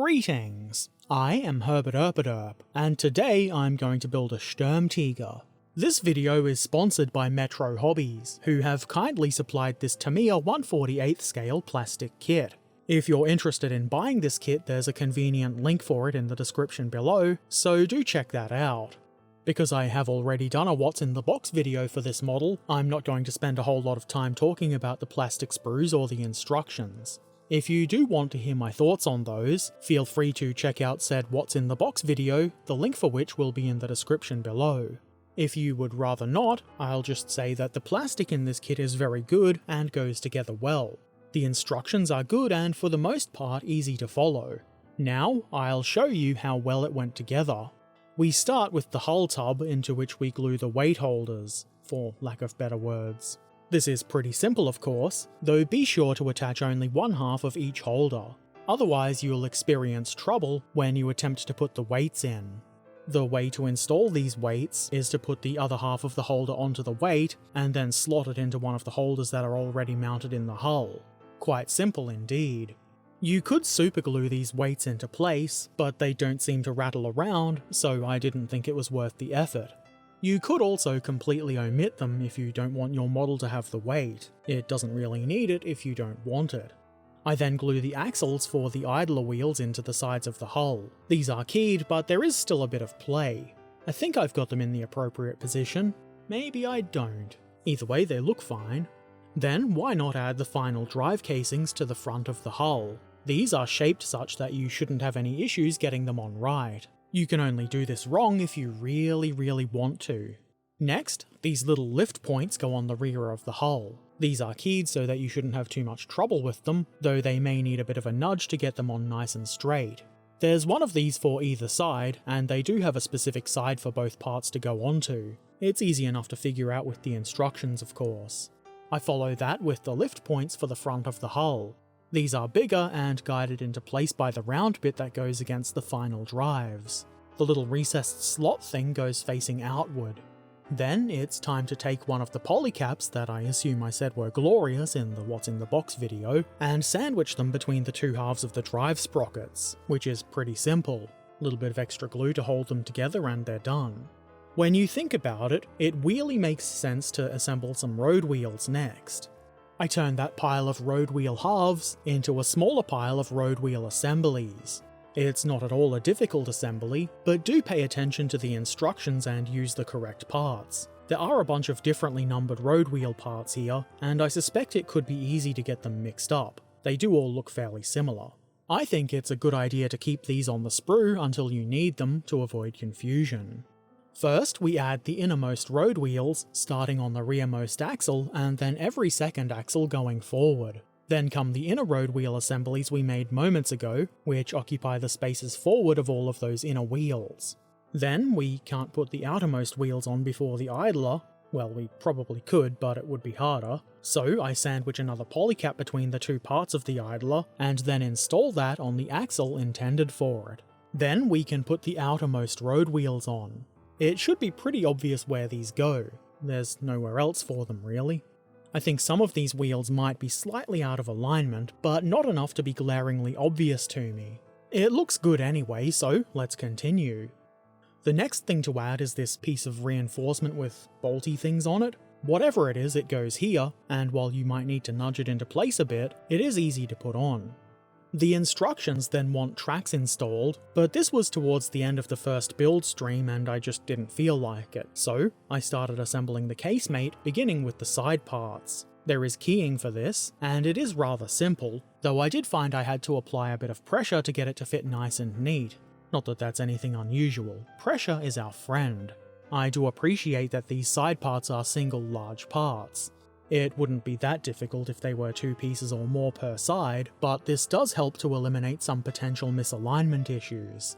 Greetings! I am Herbert Erpaderp, and today I'm going to build a Sturmtiger. This video is sponsored by Metro Hobbies, who have kindly supplied this Tamiya 1/48 scale plastic kit. If you're interested in buying this kit, there's a convenient link for it in the description below, so do check that out. Because I have already done a what's in the box video for this model, I'm not going to spend a whole lot of time talking about the plastic sprues or the instructions. If you do want to hear my thoughts on those, feel free to check out said what's in the box video, the link for which will be in the description below. If you would rather not, I'll just say that the plastic in this kit is very good and goes together well. The instructions are good and for the most part easy to follow. Now, I'll show you how well it went together. We start with the hull tub into which we glue the weight holders, for lack of better words. This is pretty simple of course, though be sure to attach only one half of each holder, otherwise you'll experience trouble when you attempt to put the weights in. The way to install these weights is to put the other half of the holder onto the weight, and then slot it into one of the holders that are already mounted in the hull. Quite simple indeed. You could superglue these weights into place, but they don't seem to rattle around, so I didn't think it was worth the effort. You could also completely omit them if you don't want your model to have the weight. It doesn't really need it if you don't want it. I then glue the axles for the idler wheels into the sides of the hull. These are keyed, but there is still a bit of play. I think I've got them in the appropriate position. Maybe I don't. Either way, they look fine. Then why not add the final drive casings to the front of the hull? These are shaped such that you shouldn't have any issues getting them on right. You can only do this wrong if you really want to. Next, these little lift points go on the rear of the hull. These are keyed so that you shouldn't have too much trouble with them, though they may need a bit of a nudge to get them on nice and straight. There's one of these for either side, and they do have a specific side for both parts to go onto. It's easy enough to figure out with the instructions, of course. I follow that with the lift points for the front of the hull. These are bigger and guided into place by the round bit that goes against the final drives. The little recessed slot thing goes facing outward. Then it's time to take one of the polycaps that I assume I said were glorious in the what's in the box video, and sandwich them between the two halves of the drive sprockets, which is pretty simple. A little bit of extra glue to hold them together and they're done. When you think about it, it really makes sense to assemble some road wheels next. I turned that pile of road wheel halves into a smaller pile of road wheel assemblies. It's not at all a difficult assembly, but do pay attention to the instructions and use the correct parts. There are a bunch of differently numbered road wheel parts here, and I suspect it could be easy to get them mixed up. They do all look fairly similar. I think it's a good idea to keep these on the sprue until you need them to avoid confusion. First, we add the innermost road wheels, starting on the rearmost axle and then every second axle going forward. Then come the inner road wheel assemblies we made moments ago, which occupy the spaces forward of all of those inner wheels. Then we can't put the outermost wheels on before the idler. Well, we probably could, but it would be harder. So I sandwich another polycap between the two parts of the idler, and then install that on the axle intended for it. Then we can put the outermost road wheels on. It should be pretty obvious where these go. There's nowhere else for them really. I think some of these wheels might be slightly out of alignment, but not enough to be glaringly obvious to me. It looks good anyway, so let's continue. The next thing to add is this piece of reinforcement with bolty things on it. Whatever it is, it goes here, and while you might need to nudge it into place a bit, it is easy to put on. The instructions then want tracks installed, but this was towards the end of the first build stream and I just didn't feel like it, so I started assembling the casemate, beginning with the side parts. There is keying for this, and it is rather simple, though I did find I had to apply a bit of pressure to get it to fit nice and neat. Not that that's anything unusual. Pressure is our friend. I do appreciate that these side parts are single large parts. It wouldn't be that difficult if they were 2 pieces or more per side, but this does help to eliminate some potential misalignment issues.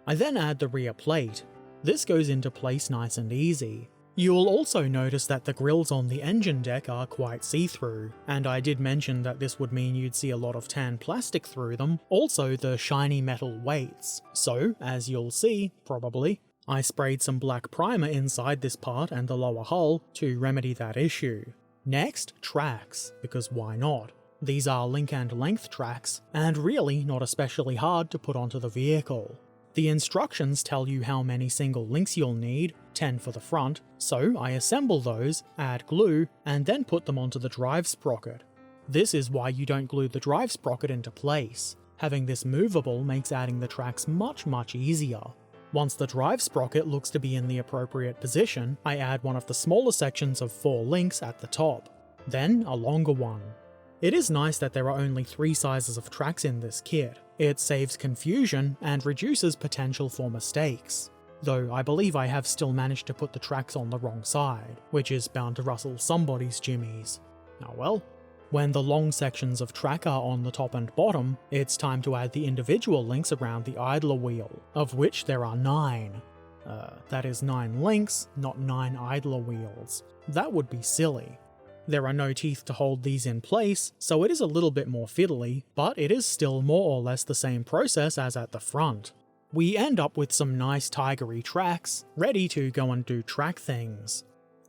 I then add the rear plate. This goes into place nice and easy. You'll also notice that the grills on the engine deck are quite see-through, and I did mention that this would mean you'd see a lot of tan plastic through them, also the shiny metal weights. So, as you'll see, probably, I sprayed some black primer inside this part and the lower hull to remedy that issue. Next, tracks, because why not? These are link and length tracks, and really not especially hard to put onto the vehicle. The instructions tell you how many single links you'll need, 10 for the front, so I assemble those, add glue, and then put them onto the drive sprocket. This is why you don't glue the drive sprocket into place. Having this movable makes adding the tracks much easier. Once the drive sprocket looks to be in the appropriate position, I add one of the smaller sections of 4 links at the top, then a longer one. It is nice that there are only 3 sizes of tracks in this kit. It saves confusion and reduces potential for mistakes. Though I believe I have still managed to put the tracks on the wrong side, which is bound to rustle somebody's jimmies. Oh well. When the long sections of track are on the top and bottom, it's time to add the individual links around the idler wheel, of which there are 9. That is 9 links, not 9 idler wheels. That would be silly. There are no teeth to hold these in place, so it is a little bit more fiddly, but it is still more or less the same process as at the front. We end up with some nice tigery tracks, ready to go and do track things.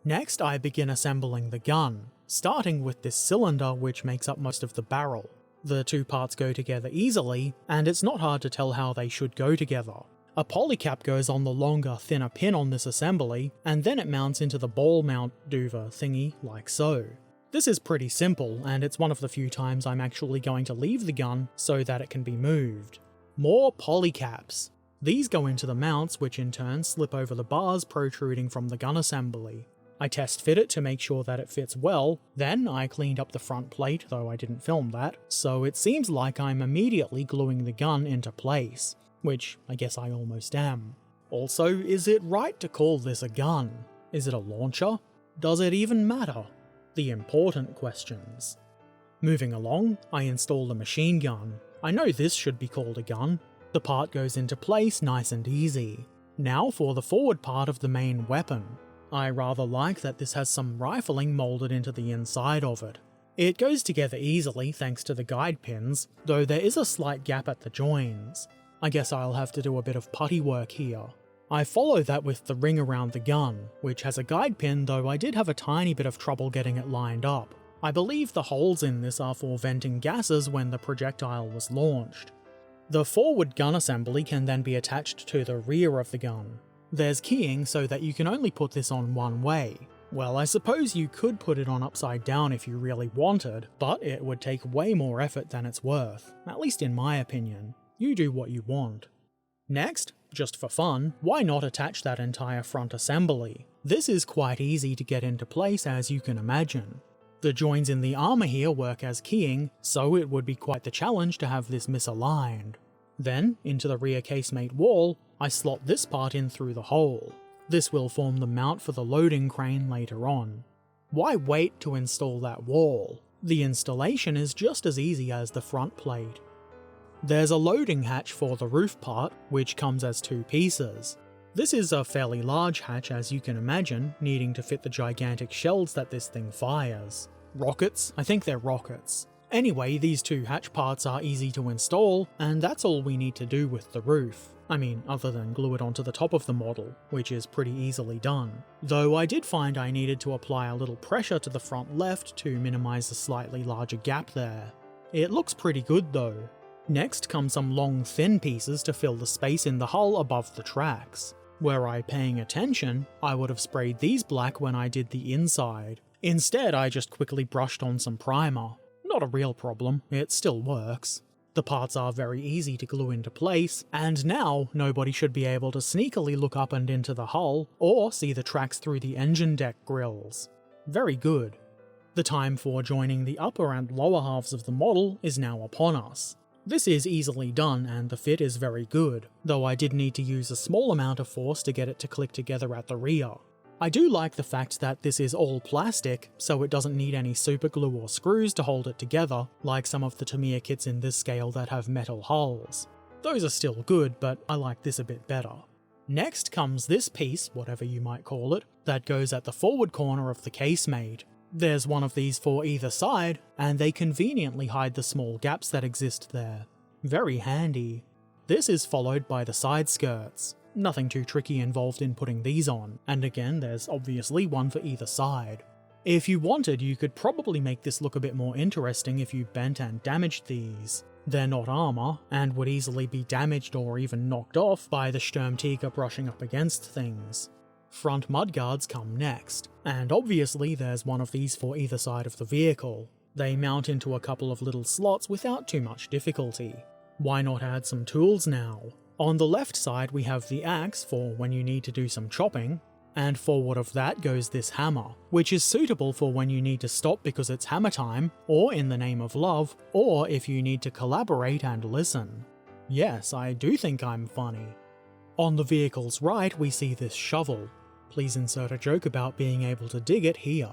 Next I begin assembling the gun, starting with this cylinder which makes up most of the barrel. The 2 parts go together easily, and it's not hard to tell how they should go together. A polycap goes on the longer, thinner pin on this assembly, and then it mounts into the ball mount duva thingy, like so. This is pretty simple, and it's one of the few times I'm actually going to leave the gun so that it can be moved. More polycaps. These go into the mounts, which in turn slip over the bars protruding from the gun assembly. I test fit it to make sure that it fits well, then I cleaned up the front plate, though I didn't film that, so it seems like I'm immediately gluing the gun into place. Which I guess I almost am. Also, is it right to call this a gun? Is it a launcher? Does it even matter? The important questions. Moving along, I install the machine gun. I know this should be called a gun. The part goes into place nice and easy. Now for the forward part of the main weapon. I rather like that this has some rifling moulded into the inside of it. It goes together easily thanks to the guide pins, though there is a slight gap at the joins. I guess I'll have to do a bit of putty work here. I follow that with the ring around the gun, which has a guide pin, though I did have a tiny bit of trouble getting it lined up. I believe the holes in this are for venting gases when the projectile was launched. The forward gun assembly can then be attached to the rear of the gun. There's keying so that you can only put this on one way. Well, I suppose you could put it on upside down if you really wanted, but it would take way more effort than it's worth, at least in my opinion. You do what you want. Next, just for fun, why not attach that entire front assembly? This is quite easy to get into place, as you can imagine. The joins in the armour here work as keying, so it would be quite the challenge to have this misaligned. Then, into the rear casemate wall, I slot this part in through the hole. This will form the mount for the loading crane later on. Why wait to install that wall? The installation is just as easy as the front plate. There's a loading hatch for the roof part, which comes as 2 pieces. This is a fairly large hatch, as you can imagine, needing to fit the gigantic shells that this thing fires. Rockets? I think they're rockets. Anyway, these 2 hatch parts are easy to install, and that's all we need to do with the roof. I mean, other than glue it onto the top of the model, which is pretty easily done. Though I did find I needed to apply a little pressure to the front left to minimise the slightly larger gap there. It looks pretty good though. Next come some long thin pieces to fill the space in the hull above the tracks. Were I paying attention, I would have sprayed these black when I did the inside. Instead, I just quickly brushed on some primer. Not a real problem, it still works. The parts are very easy to glue into place, and now nobody should be able to sneakily look up and into the hull, or see the tracks through the engine deck grills. Very good. The time for joining the upper and lower halves of the model is now upon us. This is easily done and the fit is very good, though I did need to use a small amount of force to get it to click together at the rear. I do like the fact that this is all plastic, so it doesn't need any super glue or screws to hold it together, like some of the Tamiya kits in this scale that have metal hulls. Those are still good, but I like this a bit better. Next comes this piece, whatever you might call it, that goes at the forward corner of the casemate. There's one of these for either side, and they conveniently hide the small gaps that exist there. Very handy. This is followed by the side skirts. Nothing too tricky involved in putting these on, and again there's obviously one for either side. If you wanted, you could probably make this look a bit more interesting if you bent and damaged these. They're not armor, and would easily be damaged or even knocked off by the Sturmtiger brushing up against things. Front mudguards come next, and obviously there's one of these for either side of the vehicle. They mount into a couple of little slots without too much difficulty. Why not add some tools now? On the left side we have the axe for when you need to do some chopping, and forward of that goes this hammer, which is suitable for when you need to stop because it's hammer time, or in the name of love, or if you need to collaborate and listen. Yes, I do think I'm funny. On the vehicle's right we see this shovel. Please insert a joke about being able to dig it here.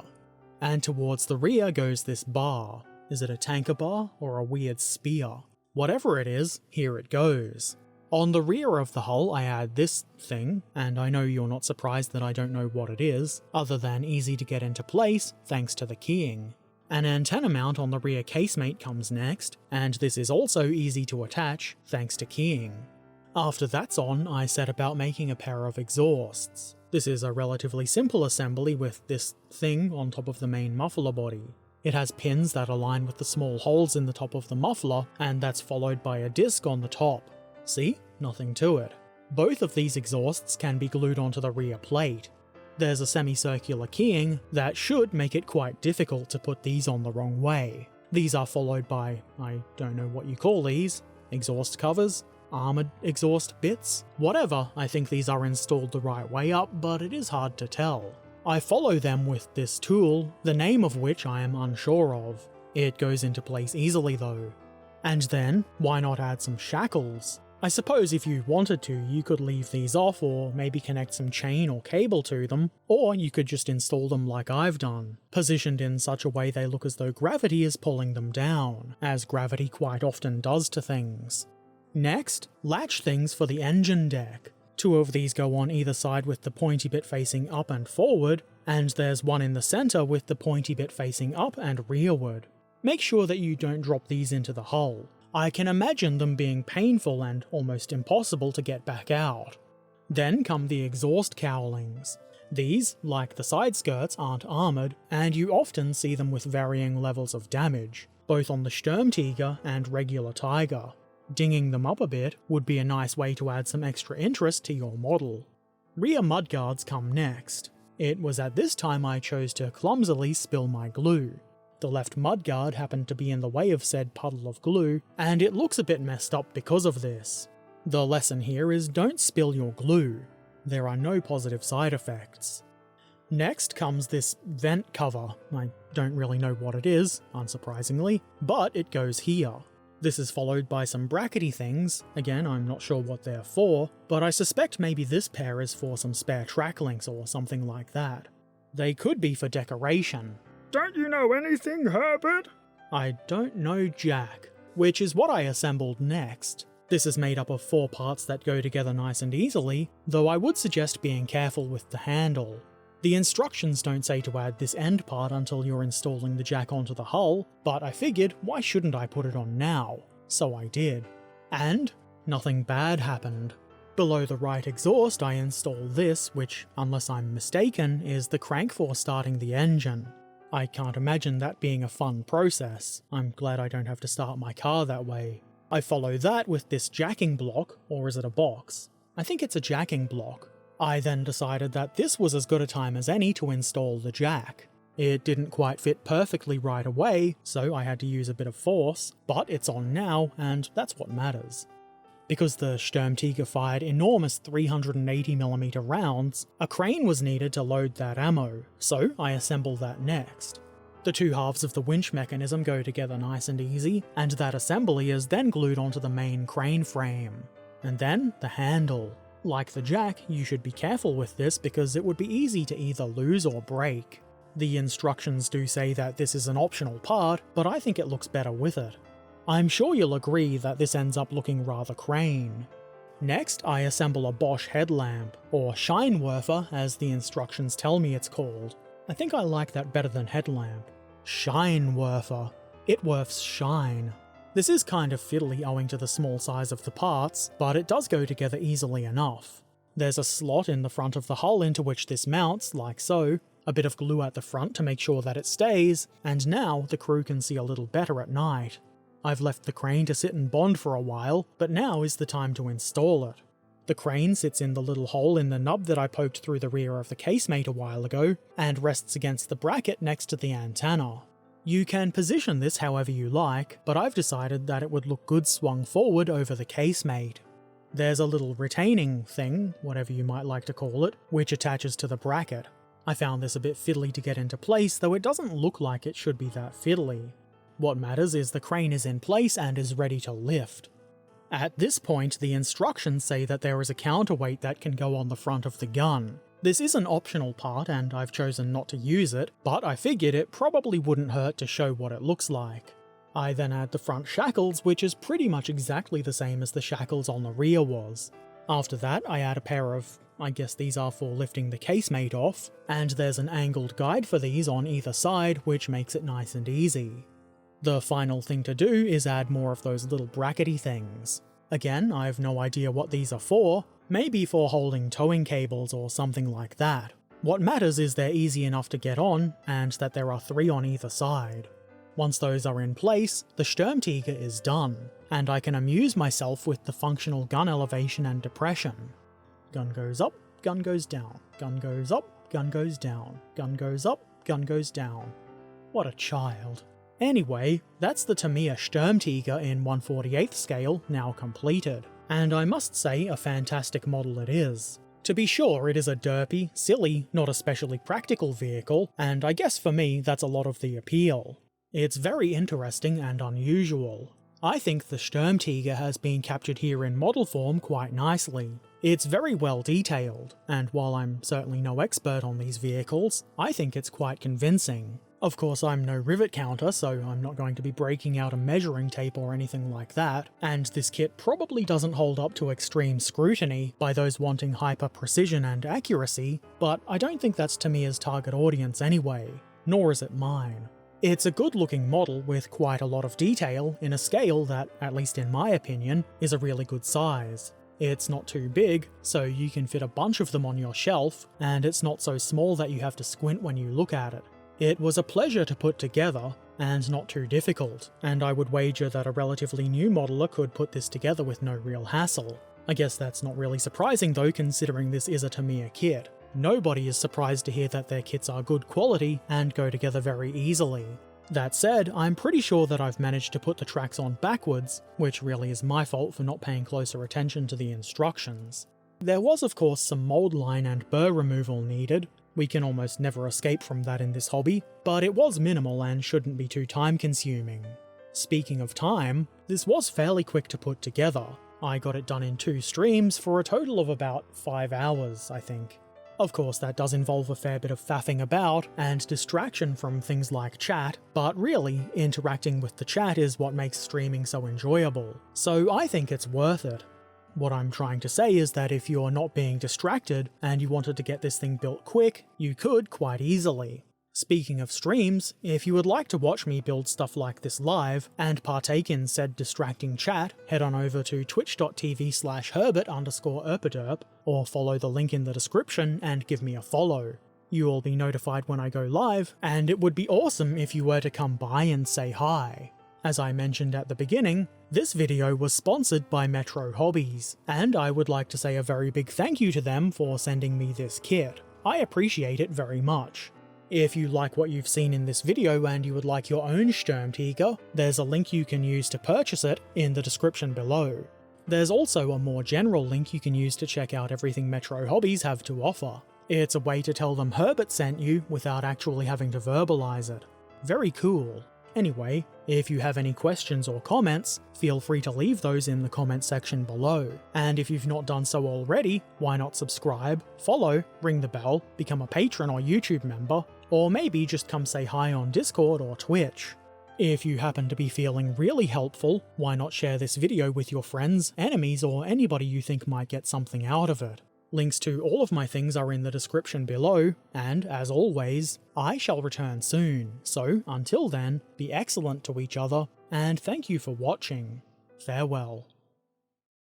And towards the rear goes this bar. Is it a tanker bar or a weird spear? Whatever it is, here it goes. On the rear of the hull I add this thing, and I know you're not surprised that I don't know what it is, other than easy to get into place thanks to the keying. An antenna mount on the rear casemate comes next, and this is also easy to attach thanks to keying. After that's on, I set about making a pair of exhausts. This is a relatively simple assembly with this thing on top of the main muffler body. It has pins that align with the small holes in the top of the muffler, and that's followed by a disc on the top. See? Nothing to it. Both of these exhausts can be glued onto the rear plate. There's a semicircular keying that should make it quite difficult to put these on the wrong way. These are followed by, I don't know what you call these, exhaust covers? Armoured exhaust bits? Whatever, I think these are installed the right way up, but it is hard to tell. I follow them with this tool, the name of which I am unsure of. It goes into place easily though. And then, why not add some shackles? I suppose if you wanted to, you could leave these off or maybe connect some chain or cable to them, or you could just install them like I've done, positioned in such a way they look as though gravity is pulling them down, as gravity quite often does to things. Next, latch things for the engine deck. 2 of these go on either side with the pointy bit facing up and forward, and there's one in the centre with the pointy bit facing up and rearward. Make sure that you don't drop these into the hull. I can imagine them being painful and almost impossible to get back out. Then come the exhaust cowlings. These, like the side skirts, aren't armoured, and you often see them with varying levels of damage, both on the Sturmtiger and regular Tiger. Dinging them up a bit would be a nice way to add some extra interest to your model. Rear mudguards come next. It was at this time I chose to clumsily spill my glue. The left mudguard happened to be in the way of said puddle of glue, and it looks a bit messed up because of this. The lesson here is don't spill your glue. There are no positive side effects. Next comes this vent cover. I don't really know what it is, unsurprisingly, but it goes here. This is followed by some brackety things. Again, I'm not sure what they're for, but I suspect maybe this pair is for some spare track links or something like that. They could be for decoration. Don't you know anything, Herbert? I don't know jack, which is what I assembled next. This is made up of 4 parts that go together nice and easily, though I would suggest being careful with the handle. The instructions don't say to add this end part until you're installing the jack onto the hull, but I figured why shouldn't I put it on now? So I did. And nothing bad happened. Below the right exhaust I install this, which, unless I'm mistaken, is the crank for starting the engine. I can't imagine that being a fun process. I'm glad I don't have to start my car that way. I follow that with this jacking block, or is it a box? I think it's a jacking block. I then decided that this was as good a time as any to install the jack. It didn't quite fit perfectly right away, so I had to use a bit of force, but it's on now, and that's what matters. Because the Sturmtiger fired enormous 380mm rounds, a crane was needed to load that ammo, so I assemble that next. The 2 halves of the winch mechanism go together nice and easy, and that assembly is then glued onto the main crane frame. And then the handle. Like the jack, you should be careful with this because it would be easy to either lose or break. The instructions do say that this is an optional part, but I think it looks better with it. I'm sure you'll agree that this ends up looking rather crane. Next, I assemble a Bosch headlamp, or Scheinwerfer as the instructions tell me it's called. I think I like that better than headlamp. Scheinwerfer. It werfs shine. This is kind of fiddly owing to the small size of the parts, but it does go together easily enough. There's a slot in the front of the hull into which this mounts, like so, a bit of glue at the front to make sure that it stays, and now the crew can see a little better at night. I've left the crane to sit and bond for a while, but now is the time to install it. The crane sits in the little hole in the nub that I poked through the rear of the casemate a while ago, and rests against the bracket next to the antenna. You can position this however you like, but I've decided that it would look good swung forward over the casemate. There's a little retaining thing, whatever you might like to call it, which attaches to the bracket. I found this a bit fiddly to get into place, though it doesn't look like it should be that fiddly. What matters is the crane is in place and is ready to lift. At this point, the instructions say that there is a counterweight that can go on the front of the gun. This is an optional part and I've chosen not to use it, but I figured it probably wouldn't hurt to show what it looks like. I then add the front shackles, which is pretty much exactly the same as the shackles on the rear was. After that, I add a pair of, I guess these are for lifting the casemate off, and there's an angled guide for these on either side, which makes it nice and easy. The final thing to do is add more of those little brackety things. Again, I have no idea what these are for, maybe for holding towing cables or something like that. What matters is they're easy enough to get on, and that there are 3 on either side. Once those are in place, the Sturmtiger is done, and I can amuse myself with the functional gun elevation and depression. Gun goes up, gun goes down, gun goes up, gun goes down, gun goes up, gun goes down. What a child. Anyway, that's the Tamiya Sturmtiger in 1/48th scale now completed, and I must say a fantastic model it is. To be sure, it is a derpy, silly, not especially practical vehicle, and I guess for me that's a lot of the appeal. It's very interesting and unusual. I think the Sturmtiger has been captured here in model form quite nicely. It's very well detailed, and while I'm certainly no expert on these vehicles, I think it's quite convincing. Of course, I'm no rivet counter, so I'm not going to be breaking out a measuring tape or anything like that, and this kit probably doesn't hold up to extreme scrutiny by those wanting hyper precision and accuracy, but I don't think that's Tamiya's target audience anyway, nor is it mine. It's a good looking model with quite a lot of detail in a scale that, at least in my opinion, is a really good size. It's not too big, so you can fit a bunch of them on your shelf, and it's not so small that you have to squint when you look at it. It was a pleasure to put together, and not too difficult, and I would wager that a relatively new modeler could put this together with no real hassle. I guess that's not really surprising though, considering this is a Tamiya kit. Nobody is surprised to hear that their kits are good quality and go together very easily. That said, I'm pretty sure that I've managed to put the tracks on backwards, which really is my fault for not paying closer attention to the instructions. There was of course some mold line and burr removal needed. We can almost never escape from that in this hobby, but it was minimal and shouldn't be too time consuming. Speaking of time, this was fairly quick to put together. I got it done in 2 streams for a total of about 5 hours, I think. Of course, that does involve a fair bit of faffing about and distraction from things like chat, but really, interacting with the chat is what makes streaming so enjoyable, so I think it's worth it. What I'm trying to say is that if you're not being distracted and you wanted to get this thing built quick, you could quite easily. Speaking of streams, if you would like to watch me build stuff like this live and partake in said distracting chat, head on over to twitch.tv/Herbert_Erpaderp or follow the link in the description and give me a follow. You will be notified when I go live, and it would be awesome if you were to come by and say hi. As I mentioned at the beginning, this video was sponsored by Metro Hobbies, and I would like to say a very big thank you to them for sending me this kit. I appreciate it very much. If you like what you've seen in this video and you would like your own Sturmtiger, there's a link you can use to purchase it in the description below. There's also a more general link you can use to check out everything Metro Hobbies have to offer. It's a way to tell them Herbert sent you without actually having to verbalize it. Very cool. Anyway, if you have any questions or comments, feel free to leave those in the comment section below. And if you've not done so already, why not subscribe, follow, ring the bell, become a patron or YouTube member, or maybe just come say hi on Discord or Twitch. If you happen to be feeling really helpful, why not share this video with your friends, enemies, or anybody you think might get something out of it. Links to all of my things are in the description below, and as always, I shall return soon, so until then, be excellent to each other, and thank you for watching. Farewell.